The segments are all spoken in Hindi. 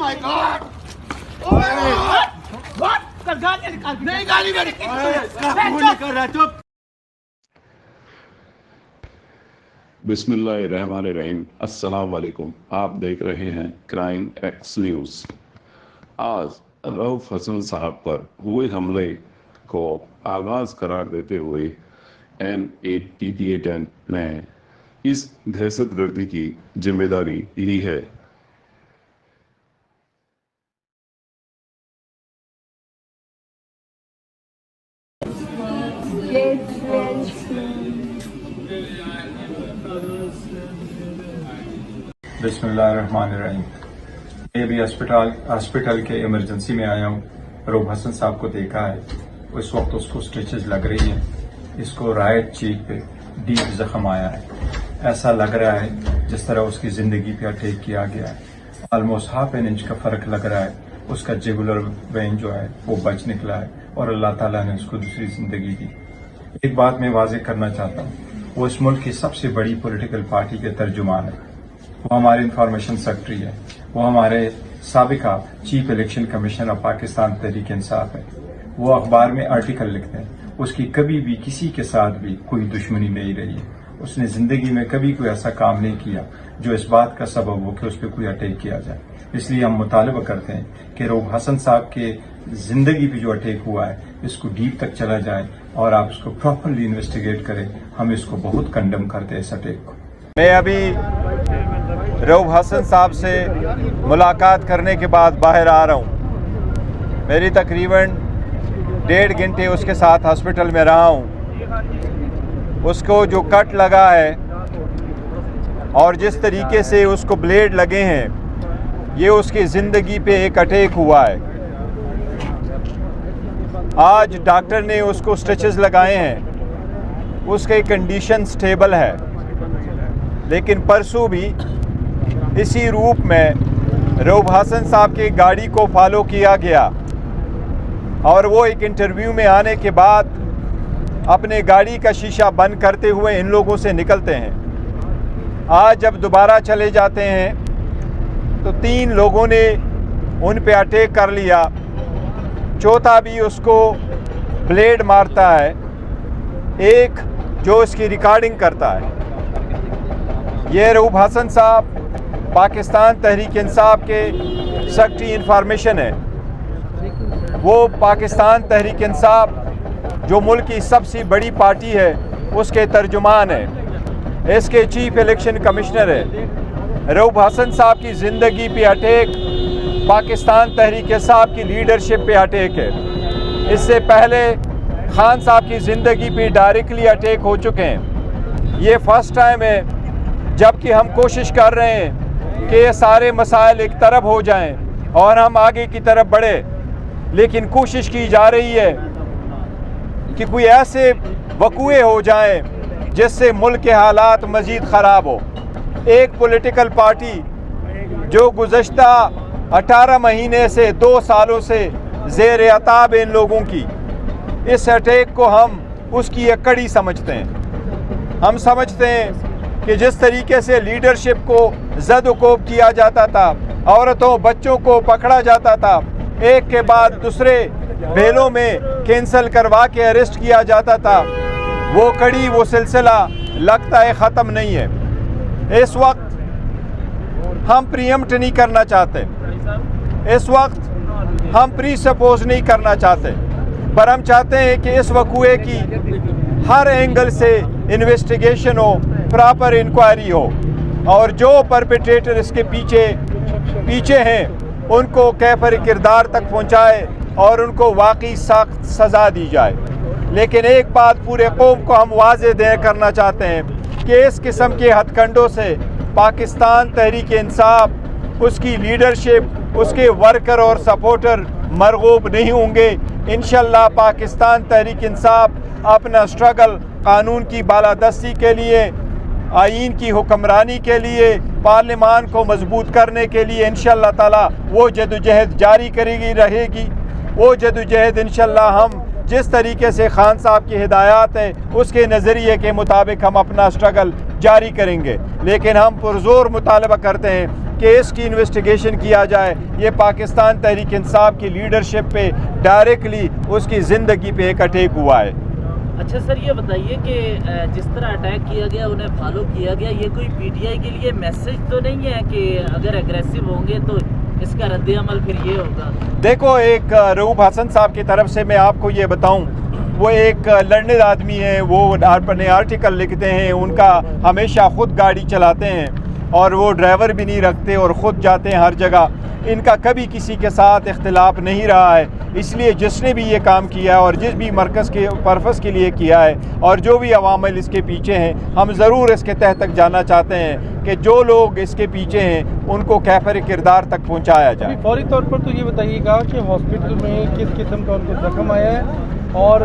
my God! Oh my God! What? नहीं गाली मेरी। कर रहा चुप। बिस्मिल्लाहिर्रहमानिर्रहीम। अस्सलाम वालेकुम। आप देख रहे हैं क्राइम एक्स न्यूज़। आज रऊफ हसन साहब पर हुए हमले को आगाज़ करार देते हुए NATTA ने इस दहशतगर्दी की जिम्मेदारी ली है। बिस्मिल्लाहिर्रहमानिर्रहीम। मैं अभी हॉस्पिटल के इमरजेंसी में आया हूँ। रऊफ हसन साहब को देखा है, उस वक्त उसको स्टिचेस लग रही हैं। इसको राइट चीक पे डीप जख्म आया है। ऐसा लग रहा है जिस तरह उसकी ज़िंदगी पे अटैक किया गया है। ऑलमोस्ट हाफ एन इंच का फ़र्क लग रहा है। उसका जुगुलर वेन जो है वो बच निकला है और अल्लाह ताला ने उसको दूसरी ज़िंदगी दी। एक बात मैं वाज़ेह करना चाहता हूँ, वो इस मुल्क की सबसे बड़ी पॉलिटिकल पार्टी के तर्जुमान है। वो हमारे इंफॉर्मेशन सेक्रेटरी है। वो हमारे साबिका chief election commissioner of Pakistan Tehreek Insaf है। वो अखबार में आर्टिकल लिखते हैं। उसकी कभी भी किसी के साथ भी कोई दुश्मनी नहीं रही है। उसने जिंदगी में कभी कोई ऐसा काम नहीं किया जो इस बात का सबब हो कि उस पर कोई अटैक किया जाए। इसलिए हम मुतालबा करते हैं कि रऊफ हसन साहब के जिंदगी पे जो अटैक हुआ है इसको डीप तक चला जाए और आप इसको प्रॉपरली इन्वेस्टिगेट करें। हम इसको बहुत कंडम करते हैं इस अटैक को। मैं अभी रऊफ हसन साहब से मुलाकात करने के बाद बाहर आ रहा हूँ। मेरी तकरीबन 1.5 घंटे उसके साथ हॉस्पिटल में रहा हूँ। उसको जो कट लगा है और जिस तरीके से उसको ब्लेड लगे हैं, ये उसकी ज़िंदगी पे एक अटैक हुआ है। आज डॉक्टर ने उसको स्टिचेस लगाए हैं, उसकी कंडीशन स्टेबल है, लेकिन परसों भी इसी रूप में रऊफ हसन साहब की गाड़ी को फॉलो किया गया और वो एक इंटरव्यू में आने के बाद अपने गाड़ी का शीशा बंद करते हुए इन लोगों से निकलते हैं। आज जब दोबारा चले जाते हैं तो 3 लोगों ने उन पे अटैक कर लिया। चौथा भी उसको ब्लेड मारता है, एक जो उसकी रिकॉर्डिंग करता है। ये रऊफ हसन साहब पाकिस्तान तहरीक इंसाफ के सेक्रेटरी इंफॉर्मेशन है। वो पाकिस्तान तहरीक इंसाफ जो मुल्क की सबसे बड़ी पार्टी है उसके तर्जुमान है। इसके चीफ इलेक्शन कमिश्नर है। रऊफ हसन साहब की ज़िंदगी पे अटैक पाकिस्तान तहरीक इंसाफ की लीडरशिप पे अटैक है। इससे पहले खान साहब की ज़िंदगी पे डायरेक्टली अटैक हो चुके हैं। ये फर्स्ट टाइम है जबकि हम कोशिश कर रहे हैं कि ये सारे मसाइल एक तरफ हो जाएं और हम आगे की तरफ बढ़े, लेकिन कोशिश की जा रही है कि कोई ऐसे वक़ूए हो जाएं जिससे मुल्क के हालात मज़ीद ख़राब हो। एक पॉलिटिकल पार्टी जो गुज़श्ता 18 महीने से 2 सालों से ज़ेर अताब इन लोगों की, इस अटैक को हम उसकी एक कड़ी समझते हैं। हम समझते हैं कि जिस तरीके से लीडरशिप को ज़द-ओ-कोब किया जाता था, औरतों बच्चों को पकड़ा जाता था, एक के बाद दूसरे बेलों में कैंसिल करवा के अरेस्ट किया जाता था, वो कड़ी वो सिलसिला लगता है ख़त्म नहीं है। इस वक्त हम प्रीएम्प्ट नहीं करना चाहते, इस वक्त हम प्री सपोज नहीं करना चाहते, पर हम चाहते हैं कि इस वक़ूए की हर एंगल से इन्वेस्टिगेशन हो, प्रॉपर इंक्वायरी हो और जो परपेट्रेटर इसके पीछे हैं उनको कैफर किरदार तक पहुंचाए और उनको वाकई सख्त सज़ा दी जाए। लेकिन एक बात पूरे कौम को हम वाज़ेह दे करना चाहते हैं कि इस किस्म के हथकंडों से पाकिस्तान तहरीक इंसाफ, उसकी लीडरशिप, उसके वर्कर और सपोर्टर मरगूब नहीं होंगे। इंशाअल्लाह पाकिस्तान तहरीक इंसाफ अपना स्ट्रगल कानून की बालादस्ती के लिए, आईन की हुक्मरानी के लिए, पार्लिमान को मजबूत करने के लिए इंशाअल्लाह ताला वो जदोजहद जारी करेगी रहेगी। वो जदोजहद इंशाअल्लाह हम जिस तरीके से खान साहब की हिदायत है उसके नज़रिए के मुताबिक हम अपना स्ट्रगल जारी करेंगे। लेकिन हम पुरजोर मुतालबा करते हैं कि इसकी इन्वेस्टिगेशन किया जाए। ये पाकिस्तान तहरीक इंसाफ की लीडरशिप पे डायरेक्टली उसकी ज़िंदगी पे एक अटैक हुआ है। अच्छा सर, ये बताइए कि जिस तरह अटैक किया गया, उन्हें फॉलो किया गया, ये कोई पीटीआई के लिए मैसेज तो नहीं है कि अगर एग्रेसिव होंगे तो इसका रद्द-ए-अमल फिर ये होगा? देखो, एक रऊफ हसन साहब की तरफ से मैं आपको ये बताऊं, वो एक लर्नड आदमी है, वो अपने आर्टिकल लिखते हैं, उनका हमेशा ख़ुद गाड़ी चलाते हैं और वो ड्राइवर भी नहीं रखते और ख़ुद जाते हैं हर जगह। इनका कभी किसी के साथ इख्तिलाफ नहीं रहा है। इसलिए जिसने भी ये काम किया है और जिस भी मरकज़ के पर्पज़ के लिए किया है और जो भी अवामिल इसके पीछे हैं, हम ज़रूर इसके तह तक जाना चाहते हैं कि जो लोग इसके पीछे हैं उनको कैफर किरदार तक पहुँचाया जाए। फौरी तौर पर तो ये बताइएगा कि हॉस्पिटल में किस किस्म का उनको जख्म आया है और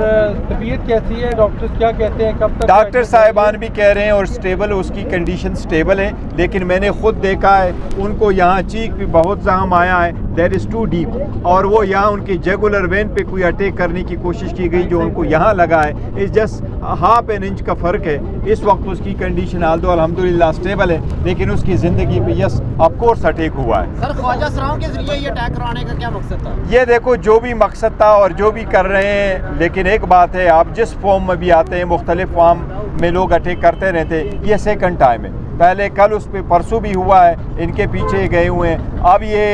तबीयत कैसी है, डॉक्टर्स क्या कहते हैं, कब तक? डॉक्टर साहिबान भी कह रहे हैं और स्टेबल, उसकी कंडीशन स्टेबल है, लेकिन मैंने खुद देखा है उनको यहाँ चीख भी बहुत जख्म आया है, दैट इज़ टू डीप, और वो यहाँ उनकी जेगुलर वेन पे कोई अटैक करने की कोशिश की गई जो उनको यहाँ लगा है, इस जस्ट हाफ एन इंच का फ़र्क है। इस वक्त उसकी कंडीशन आल्दो अल्हम्दुलिल्लाह स्टेबल है, लेकिन उसकी ज़िंदगी पे यस ऑफ कोर्स अटैक हुआ है। सर, ख्वाजा सराओं के जरिए ये अटैक कराने का क्या मकसद था? ये देखो, जो भी मकसद था और जो भी कर रहे हैं, लेकिन एक बात है, आप जिस फॉर्म में भी आते हैं, मुख्तलिफ फॉर्म में लोग अटैक करते रहते, ये सेकंड टाइम है। पहले कल उस पर परसों भी हुआ है, इनके पीछे गए हुए हैं। अब ये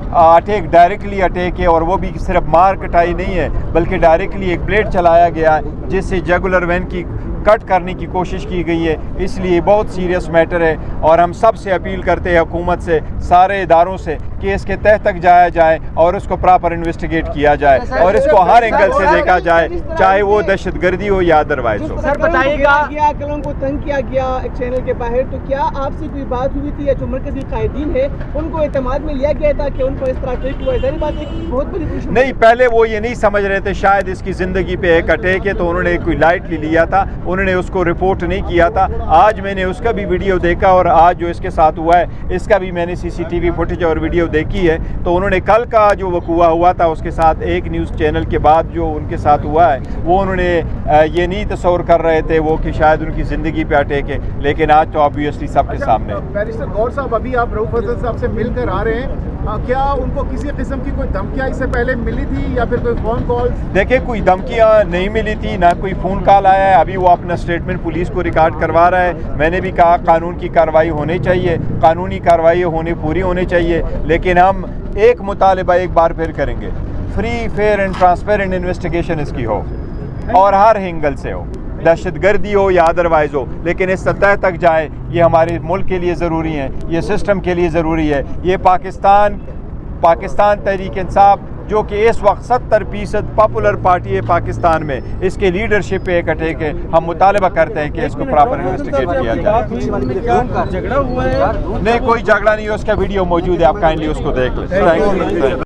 अटैक डायरेक्टली अटैक है और वो भी सिर्फ मार कटाई नहीं है, बल्कि डायरेक्टली एक ब्लेड चलाया गया है जिससे जुगुलर वेन की कट करने की कोशिश की गई है। इसलिए बहुत सीरियस मैटर है और हम सब से अपील करते हैं, हुकूमत से, सारे इदारों से, कि इसके तह तक जाया जाए और उसको प्रॉपर इन्वेस्टिगेट किया जाए और इसको हर एंगल से देखा जाए, चाहे वो दहशतगर्दी हो या अदरवाइज हो। सर बताइएगा, कलों को तंग किया गया एक चैनल के बाहर, तो क्या आपसे कोई बात हुई थी या जो मरकजी कायदीन है उनको एतमाद में लिया गया था कि उनको इस तरह अटैक हुआ? जाहिर बात है बहुत बड़ी दुश्मनी। नहीं, पहले वो ये नहीं समझ रहे थे शायद इसकी ज़िंदगी पे एक अटैक है, तो उन्होंने कोई लाइटली लिया था, उन्होंने उसको रिपोर्ट नहीं किया था। आज मैंने उसका भी वीडियो देखा और आज जो इसके साथ हुआ है इसका भी मैंने CCTV फुटेज और वीडियो देखी है। तो उन्होंने कल का जो वक़ूआ हुआ था उसके साथ एक न्यूज़ चैनल के बाद जो उनके साथ हुआ है, वो उन्होंने ये नहीं तस्वर कर रहे थे वो कि शायद उनकी ज़िंदगी पे अटैक है, लेकिन आज तो ऑब्वियसली सबके सामने। बैरिस्टर गौर साहब, अभी आप रऊफ हसन साहब से मिलकर आ रहे हैं, क्या उनको किसी किस्म की कोई धमकियाँ इससे पहले मिली थी या फिर कोई फ़ोन कॉल? देखिए, कोई धमकियाँ नहीं मिली थी, ना कोई फ़ोन कॉल आया है। अभी वो अपना स्टेटमेंट पुलिस को रिकॉर्ड करवा रहा है। मैंने भी कहा कानून की कार्रवाई होनी चाहिए, कानूनी कार्रवाई पूरी होनी चाहिए, लेकिन हम एक मुतालिबा एक बार फिर करेंगे, free, fair and transparent investigation इसकी हो और हर एंगल से हो, दहशतगर्दी हो या अदरवाइज हो, लेकिन इस सतह तक जाए। ये हमारे मुल्क के लिए ज़रूरी है, ये सिस्टम के लिए ज़रूरी है। ये पाकिस्तान तहरीक इंसाफ जो कि इस वक्त 70% पॉपुलर पार्टी है पाकिस्तान में, इसके लीडरशिप पे एक अटैक है। हम मुतालबा करते हैं कि इसको प्रॉपर इन्वेस्टिगेट किया जाए। झगड़ा हुआ है? नहीं, कोई झगड़ा नहीं है, उसका वीडियो मौजूद है, आप काइंडली उसको देख लें। Thank you.